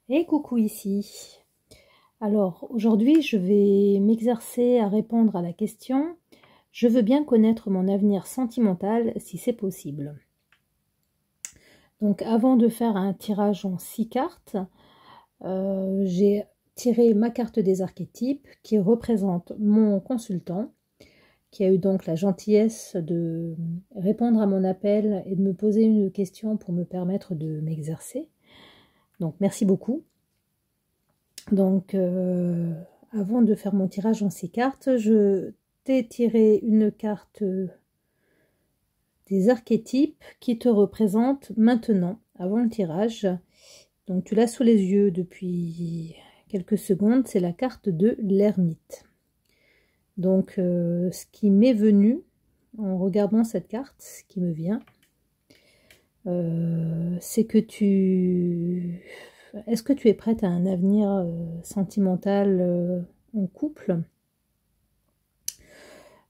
Et coucou ici. Alors aujourd'hui je vais m'exercer à répondre à la question « Je veux bien connaître mon avenir sentimental si c'est possible ». Donc avant de faire un tirage en 6 cartes, j'ai tiré ma carte des archétypes qui représente mon consultant, qui a eu donc la gentillesse de répondre à mon appel et de me poser une question pour me permettre de m'exercer. Donc merci beaucoup. Donc, avant de faire mon tirage en 6 cartes, je t'ai tiré une carte des archétypes qui te représente maintenant, avant le tirage. Donc, tu l'as sous les yeux depuis quelques secondes, c'est la carte de l'ermite. Donc, ce qui m'est venu en regardant cette carte, ce qui me vient, c'est que Est-ce que tu es prête à un avenir sentimental en couple?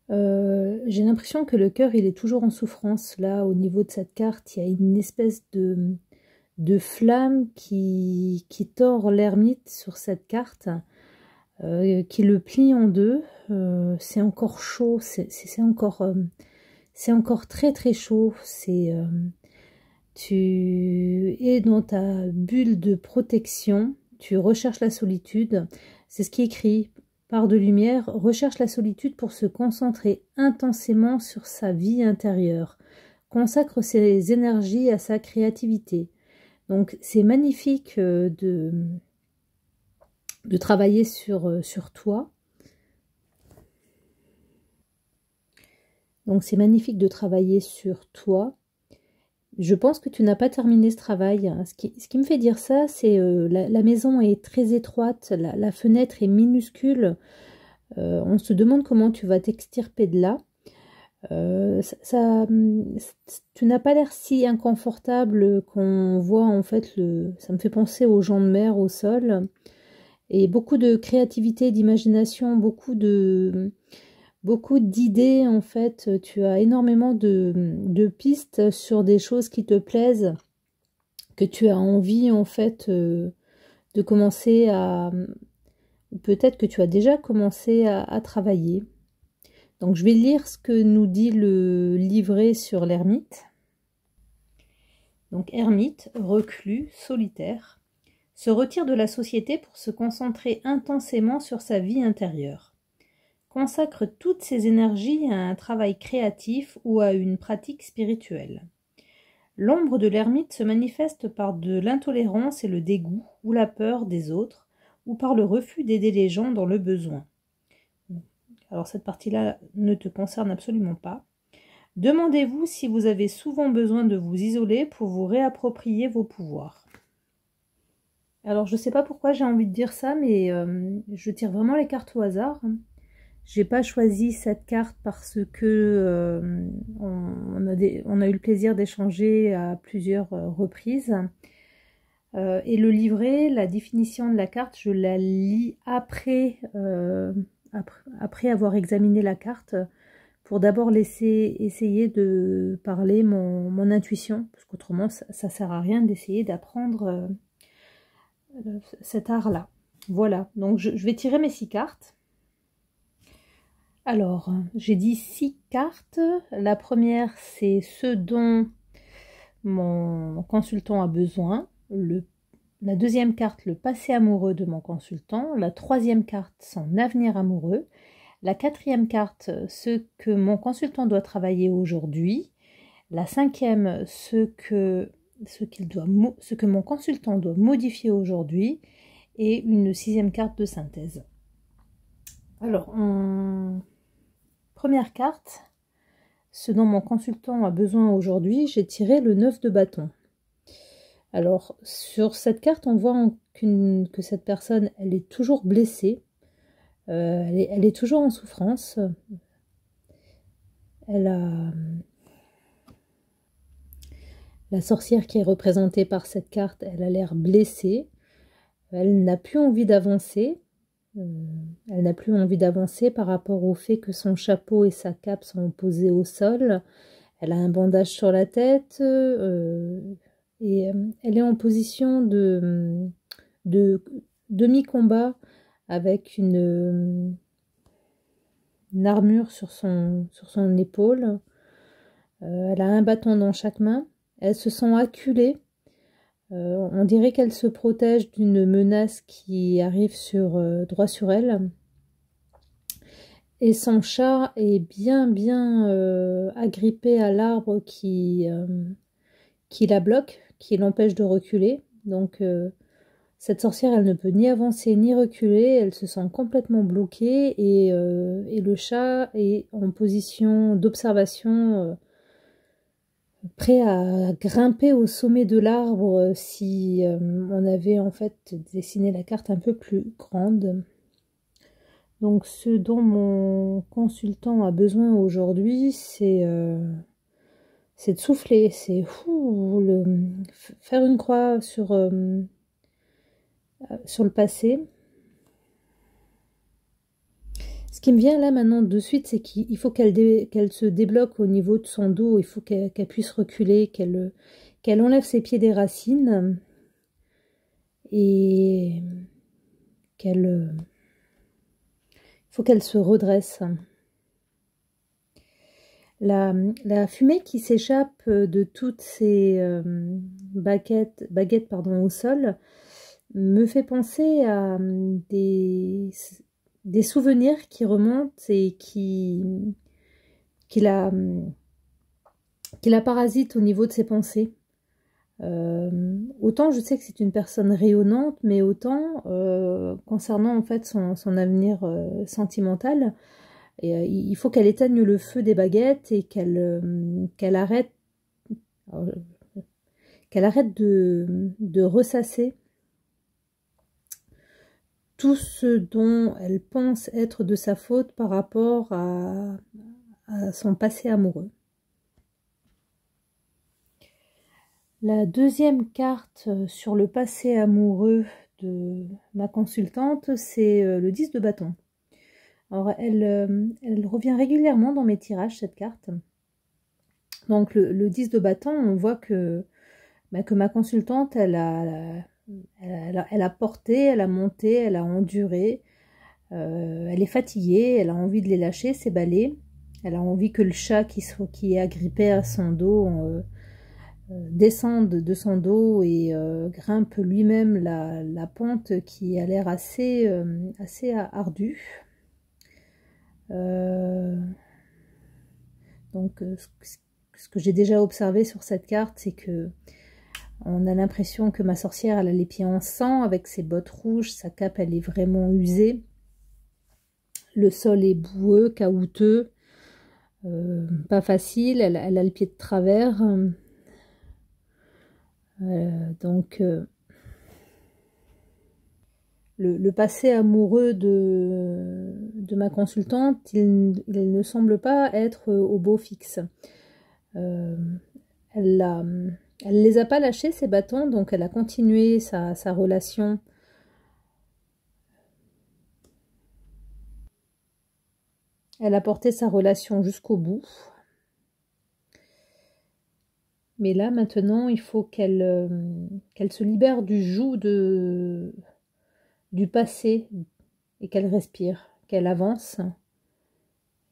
J'ai l'impression que le cœur, il est toujours en souffrance. Là, au niveau de cette carte, il y a une espèce de flamme qui tord l'ermite sur cette carte, qui le plie en deux. C'est encore chaud, c'est encore très très chaud. Tu es dans ta bulle de protection, tu recherches la solitude. C'est ce qui est écrit. Part de lumière, recherche la solitude pour se concentrer intensément sur sa vie intérieure. Consacre ses énergies à sa créativité. Donc c'est magnifique de travailler sur toi. Donc c'est magnifique de travailler sur toi. Je pense que tu n'as pas terminé ce travail. Ce qui me fait dire ça, c'est la maison est très étroite, la fenêtre est minuscule. On se demande comment tu vas t'extirper de là. Tu n'as pas l'air si inconfortable qu'on voit en fait. Ça me fait penser aux gens de mer au sol. Et beaucoup de créativité, d'imagination, beaucoup d'idées en fait. Tu as énormément de pistes sur des choses qui te plaisent, que tu as envie en fait de commencer à... Peut-être que tu as déjà commencé à travailler. Donc je vais lire ce que nous dit le livret sur l'ermite. Donc ermite, reclus, solitaire, se retire de la société pour se concentrer intensément sur sa vie intérieure. Consacre toutes ses énergies à un travail créatif ou à une pratique spirituelle. L'ombre de l'ermite se manifeste par de l'intolérance et le dégoût, ou la peur des autres, ou par le refus d'aider les gens dans le besoin. Alors cette partie-là ne te concerne absolument pas. Demandez-vous si vous avez souvent besoin de vous isoler pour vous réapproprier vos pouvoirs. Alors je ne sais pas pourquoi j'ai envie de dire ça, mais je tire vraiment les cartes au hasard. J'ai pas choisi cette carte parce que on a eu le plaisir d'échanger à plusieurs reprises. Et le livret, la définition de la carte, je la lis après avoir examiné la carte, pour d'abord essayer de parler mon intuition, parce qu'autrement ça sert à rien d'essayer d'apprendre cet art-là. Voilà, donc je vais tirer mes 6 cartes. Alors, j'ai dit 6 cartes. La première, c'est ce dont mon consultant a besoin. La deuxième carte, le passé amoureux de mon consultant. La troisième carte, son avenir amoureux. La quatrième carte, ce que mon consultant doit travailler aujourd'hui. La cinquième, ce que mon consultant doit modifier aujourd'hui. Et une sixième carte de synthèse. Alors, première carte, ce dont mon consultant a besoin aujourd'hui, j'ai tiré le 9 de bâton. Alors, sur cette carte, on voit que cette personne, elle est toujours blessée. Elle est toujours en souffrance. Elle a la sorcière qui est représentée par cette carte, elle a l'air blessée. Elle n'a plus envie d'avancer. Elle n'a plus envie d'avancer par rapport au fait que son chapeau et sa cape sont posés au sol. Elle a un bandage sur la tête et elle est en position de de demi-combat avec une armure sur son épaule. Elle a un bâton dans chaque main. Elle se sent acculée. On dirait qu'elle se protège d'une menace qui arrive droit sur elle. Et son chat est bien agrippé à l'arbre qui la bloque, qui l'empêche de reculer. Donc cette sorcière, elle ne peut ni avancer ni reculer, elle se sent complètement bloquée et le chat est en position d'observation, prêt à grimper au sommet de l'arbre si on avait en fait dessiné la carte un peu plus grande. Donc ce dont mon consultant a besoin aujourd'hui, c'est de souffler, c'est faire une croix sur le passé. Ce qui me vient là maintenant de suite, c'est qu'il faut qu'elle se débloque au niveau de son dos, il faut qu'elle puisse reculer, qu'elle enlève ses pieds des racines et il faut qu'elle se redresse. La fumée qui s'échappe de toutes ces baguettes au sol me fait penser à des souvenirs qui remontent et qui la parasitent au niveau de ses pensées. Autant je sais que c'est une personne rayonnante, mais autant concernant en fait son avenir sentimental, il faut qu'elle éteigne le feu des baguettes et qu'elle arrête de ressasser tout ce dont elle pense être de sa faute par rapport à son passé amoureux. La deuxième carte sur le passé amoureux de ma consultante, c'est le 10 de bâton. Alors, elle revient régulièrement dans mes tirages, cette carte. Donc, le 10 de bâton, on voit que ma consultante, elle a porté, elle a monté, elle a enduré. Elle est fatiguée, elle a envie de les lâcher, ses balais. Elle a envie que le chat qui est agrippé à son dos descende de son dos et grimpe lui-même la pente qui a l'air assez ardue. Donc ce que j'ai déjà observé sur cette carte, c'est que on a l'impression que ma sorcière, elle a les pieds en sang avec ses bottes rouges, sa cape elle est vraiment usée, le sol est boueux, caouteux, pas facile, elle a le pied de travers. Donc le passé amoureux de ma consultante, il ne semble pas être au beau fixe. Elle les a pas lâchés, ces bâtons, donc elle a continué sa relation. Elle a porté sa relation jusqu'au bout. Mais là, maintenant, il faut qu'elle se libère du joug du passé et qu'elle respire, qu'elle avance,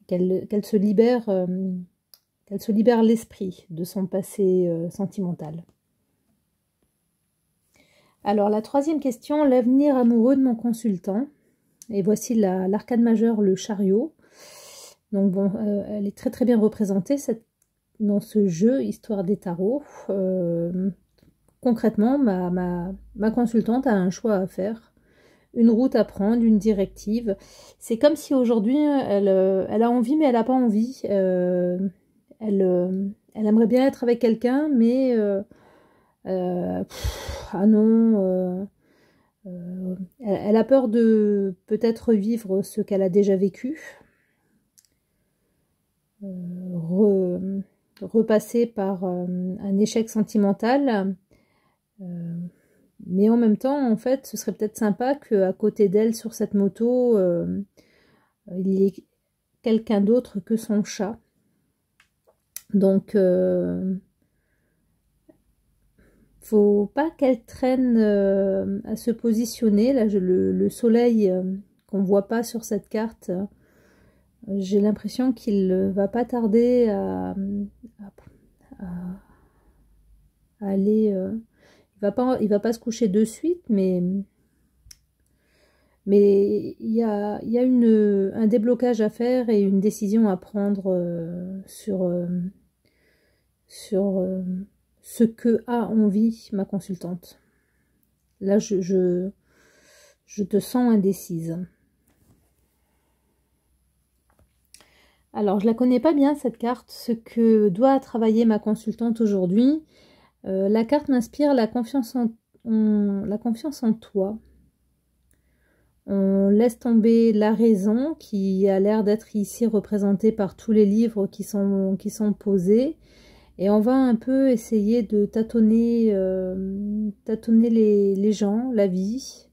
qu'elle se libère l'esprit de son passé sentimental. Alors la troisième question, l'avenir amoureux de mon consultant. Et voici l'arcane majeure, le chariot. Donc bon, elle est très très bien représentée dans ce jeu Histoire des tarots. Concrètement, ma consultante a un choix à faire, une route à prendre, une directive. C'est comme si aujourd'hui elle a envie mais elle n'a pas envie. Elle aimerait bien être avec quelqu'un, mais ah non, elle a peur de peut-être vivre ce qu'elle a déjà vécu, repasser par un échec sentimental, mais en même temps, en fait, ce serait peut-être sympa qu'à côté d'elle, sur cette moto, il y ait quelqu'un d'autre que son chat. Donc, faut pas qu'elle traîne à se positionner. Là, le soleil qu'on voit pas sur cette carte, j'ai l'impression qu'il va pas tarder à aller. Il va pas se coucher de suite, mais il y a un déblocage à faire et une décision à prendre sur ce que a envie ma consultante. Là, je te sens indécise. Alors, je la connais pas bien cette carte, ce que doit travailler ma consultante aujourd'hui. La carte m'inspire la confiance en toi. On laisse tomber la raison qui a l'air d'être ici représentée par tous les livres qui sont posés. Et on va un peu essayer de tâtonner les gens, la vie.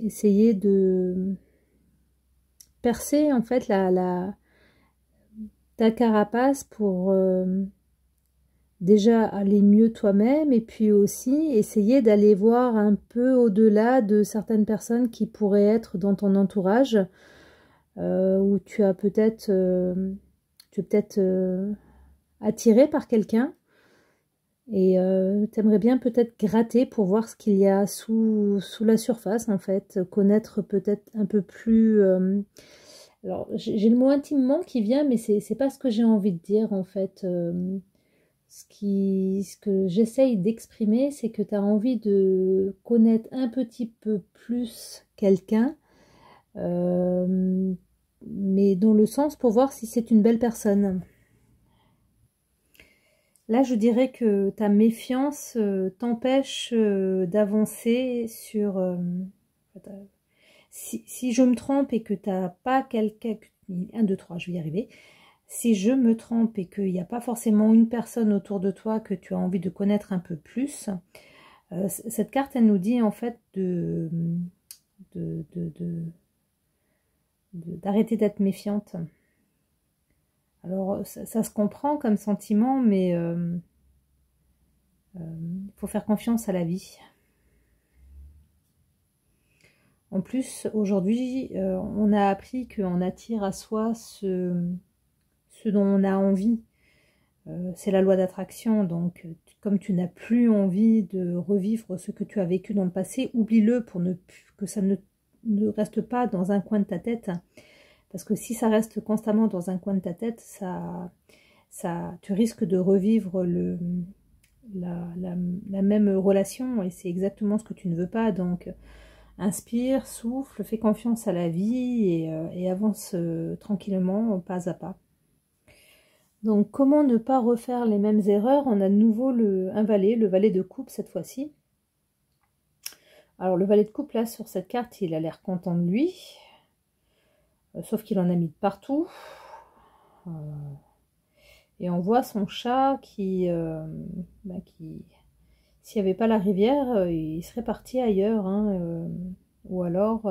Essayer de percer en fait ta carapace pour déjà aller mieux toi-même et puis aussi essayer d'aller voir un peu au-delà de certaines personnes qui pourraient être dans ton entourage où tu es peut-être attiré par quelqu'un et tu aimerais bien peut-être gratter pour voir ce qu'il y a sous la surface en fait, connaître peut-être un peu plus alors j'ai le mot intimement qui vient mais c'est pas ce que j'ai envie de dire en fait. Ce que j'essaye d'exprimer, c'est que tu as envie de connaître un petit peu plus quelqu'un, mais dans le sens pour voir si c'est une belle personne. Là, je dirais que ta méfiance t'empêche d'avancer sur... si je me trompe et que tu n'as pas quelqu'un... 1, 2, 3, je vais y arriver. Si je me trompe et qu'il n'y a pas forcément une personne autour de toi que tu as envie de connaître un peu plus, cette carte, elle nous dit en fait d'arrêter d'être méfiante. Alors, ça se comprend comme sentiment, mais faut faire confiance à la vie. En plus, aujourd'hui, on a appris qu'on attire à soi ce dont on a envie. C'est la loi d'attraction, donc comme tu n'as plus envie de revivre ce que tu as vécu dans le passé, oublie-le pour que ça ne reste pas dans un coin de ta tête. Parce que si ça reste constamment dans un coin de ta tête, tu risques de revivre la même relation et c'est exactement ce que tu ne veux pas. Donc inspire, souffle, fais confiance à la vie et avance tranquillement, pas à pas. Donc, comment ne pas refaire les mêmes erreurs? On a de nouveau un valet, le valet de coupe cette fois-ci. Alors, le valet de coupe, là, sur cette carte, il a l'air content de lui. Sauf qu'il en a mis de partout. Et on voit son chat qui s'il n'y avait pas la rivière, il serait parti ailleurs. Hein, ou alors,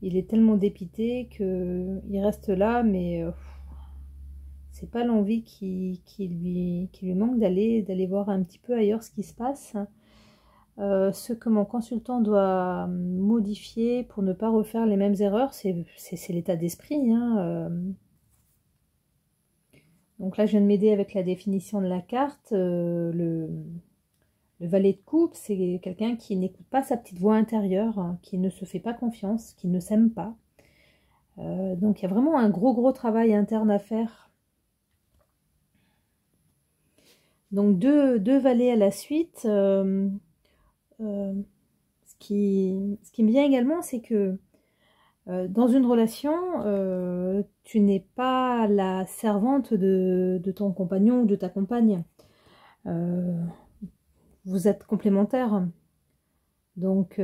il est tellement dépité qu'il reste là, mais... c'est pas l'envie qui lui manque d'aller voir un petit peu ailleurs ce qui se passe. Ce que mon consultant doit modifier pour ne pas refaire les mêmes erreurs, c'est l'état d'esprit. Hein. Donc là, je viens de m'aider avec la définition de la carte. Le valet de coupe, c'est quelqu'un qui n'écoute pas sa petite voix intérieure, hein, qui ne se fait pas confiance, qui ne s'aime pas. Donc il y a vraiment un gros travail interne à faire. Donc deux valets à la suite. Ce qui me vient également, c'est que dans une relation, tu n'es pas la servante de ton compagnon ou de ta compagne. Vous êtes complémentaires. Donc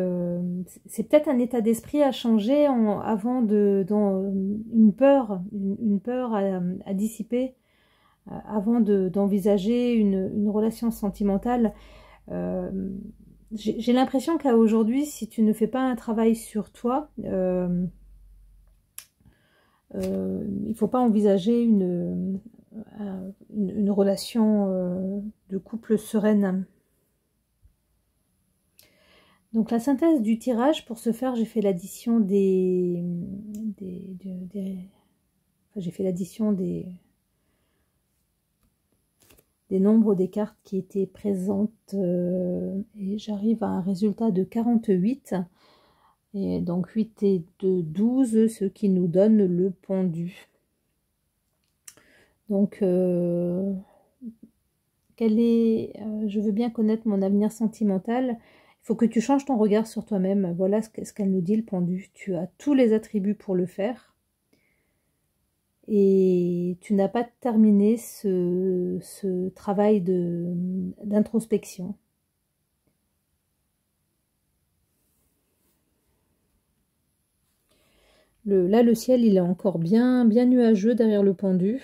c'est peut-être un état d'esprit à changer avant une peur à dissiper. Avant d'envisager une relation sentimentale, j'ai l'impression qu'à aujourd'hui, si tu ne fais pas un travail sur toi, il ne faut pas envisager une relation de couple sereine. Donc la synthèse du tirage, pour ce faire, j'ai fait l'addition j'ai fait l'addition des nombres des cartes qui étaient présentes et j'arrive à un résultat de 48. Et donc 8 et 2, 12, ce qui nous donne le pendu. Donc, je veux bien connaître mon avenir sentimental. Il faut que tu changes ton regard sur toi-même. Voilà ce qu'elle nous dit, le pendu. Tu as tous les attributs pour le faire. Et tu n'as pas terminé ce travail d'introspection. Là, le ciel, il est encore bien nuageux derrière le pendu.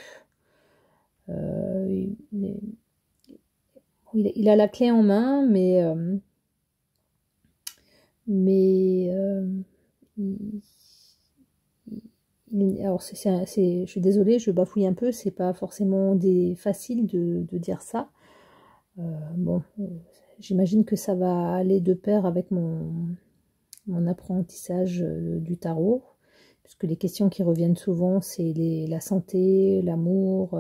Il a la clé en main, alors je suis désolée, je bafouille un peu, c'est pas forcément facile de dire ça. Bon, j'imagine que ça va aller de pair avec mon apprentissage du tarot, puisque les questions qui reviennent souvent, c'est la santé, l'amour,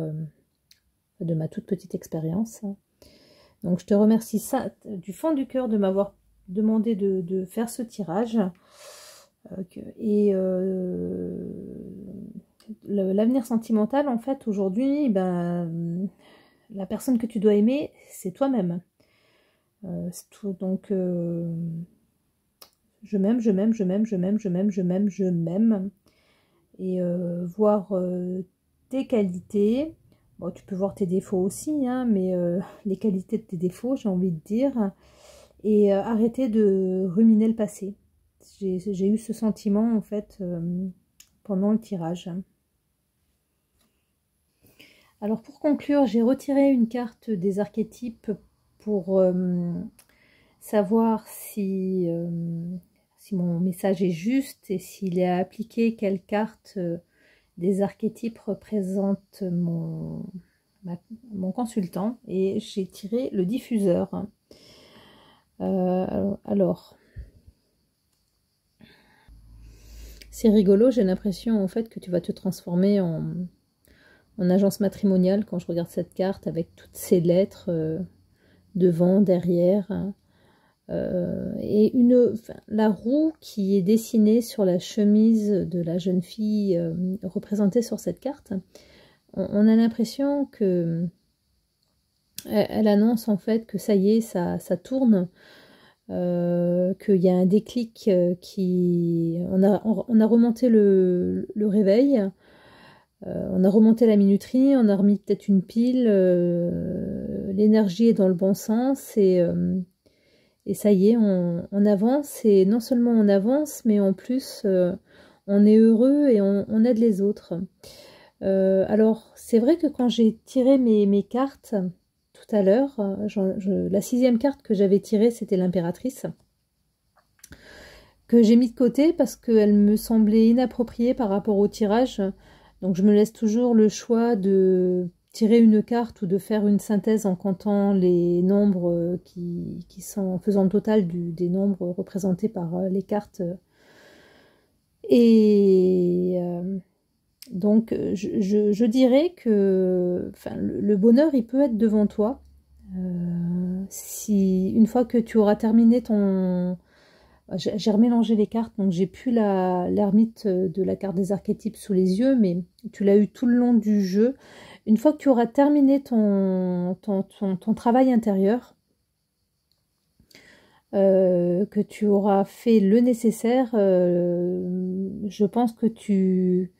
de ma toute petite expérience. Donc je te remercie ça du fond du cœur de m'avoir demandé de faire ce tirage. L'avenir sentimental, en fait, aujourd'hui, ben, la personne que tu dois aimer, c'est toi-même. Donc, je m'aime, je m'aime, je m'aime, je m'aime, je m'aime, je m'aime, je m'aime. Et voir tes qualités. Bon, tu peux voir tes défauts aussi, hein, mais les qualités de tes défauts, j'ai envie de dire. Et arrêter de ruminer le passé. J'ai eu ce sentiment, en fait, pendant le tirage. Alors, pour conclure, j'ai retiré une carte des archétypes pour savoir si mon message est juste et s'il est appliqué, quelle carte des archétypes représente mon consultant. Et j'ai tiré le diffuseur. Alors, c'est rigolo, j'ai l'impression en fait que tu vas te transformer en agence matrimoniale quand je regarde cette carte avec toutes ces lettres devant, derrière. Et la roue qui est dessinée sur la chemise de la jeune fille représentée sur cette carte. On a l'impression que elle annonce en fait que ça y est, ça tourne. Qu'il y a un déclic on a remonté le réveil, on a remonté la minuterie, on a remis peut-être une pile, l'énergie est dans le bon sens et ça y est, on avance et non seulement on avance mais en plus on est heureux et on aide les autres. Alors c'est vrai que quand j'ai tiré mes cartes tout à l'heure, la 6e carte que j'avais tirée, c'était l'impératrice, que j'ai mis de côté parce qu'elle me semblait inappropriée par rapport au tirage. Donc je me laisse toujours le choix de tirer une carte ou de faire une synthèse en comptant les nombres qui sont en faisant le total des nombres représentés par les cartes. Et donc je dirais que le bonheur, il peut être devant toi. Si une fois que tu auras terminé j'ai remélangé les cartes, donc j'ai plus l'ermite de la carte des archétypes sous les yeux, mais tu l'as eu tout le long du jeu. Une fois que tu auras terminé ton travail intérieur, que tu auras fait le nécessaire, je pense que tu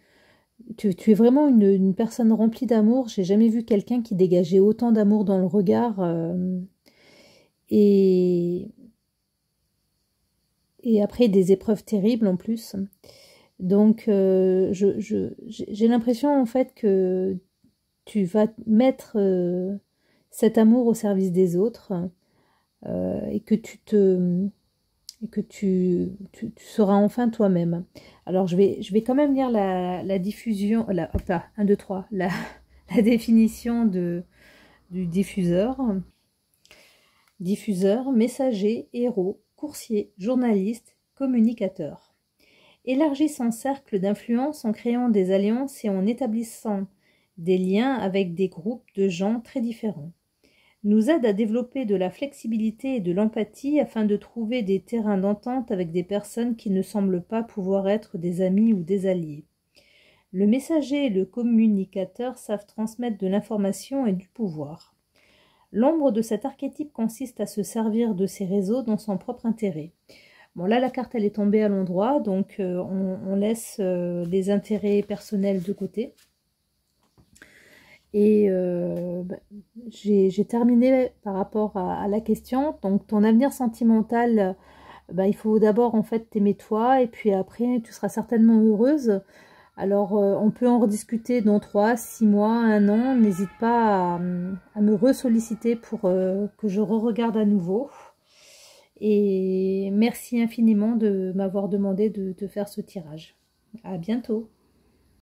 es vraiment une personne remplie d'amour. J'ai jamais vu quelqu'un qui dégageait autant d'amour dans le regard. Et après des épreuves terribles en plus. Donc j'ai l'impression en fait que tu vas mettre cet amour au service des autres et que tu seras enfin toi-même. Alors je vais quand même lire la diffusion, 1, 2, 3, la la définition du diffuseur. Diffuseur, messager, héros, coursier, journaliste, communicateur. Élargit son cercle d'influence en créant des alliances et en établissant des liens avec des groupes de gens très différents. Nous aide à développer de la flexibilité et de l'empathie afin de trouver des terrains d'entente avec des personnes qui ne semblent pas pouvoir être des amis ou des alliés. Le messager et le communicateur savent transmettre de l'information et du pouvoir. L'ombre de cet archétype consiste à se servir de ces réseaux dans son propre intérêt. Bon, là, la carte, elle est tombée à l'endroit, donc on laisse les intérêts personnels de côté. Et j'ai terminé par rapport à la question. Donc, ton avenir sentimental, il faut d'abord, en fait, t'aimer toi, et puis après, tu seras certainement heureuse. Alors, on peut en rediscuter dans 3, 6 mois, 1 an. N'hésite pas à me ressolliciter pour que je re-regarde à nouveau. Et merci infiniment de m'avoir demandé de te faire ce tirage. À bientôt.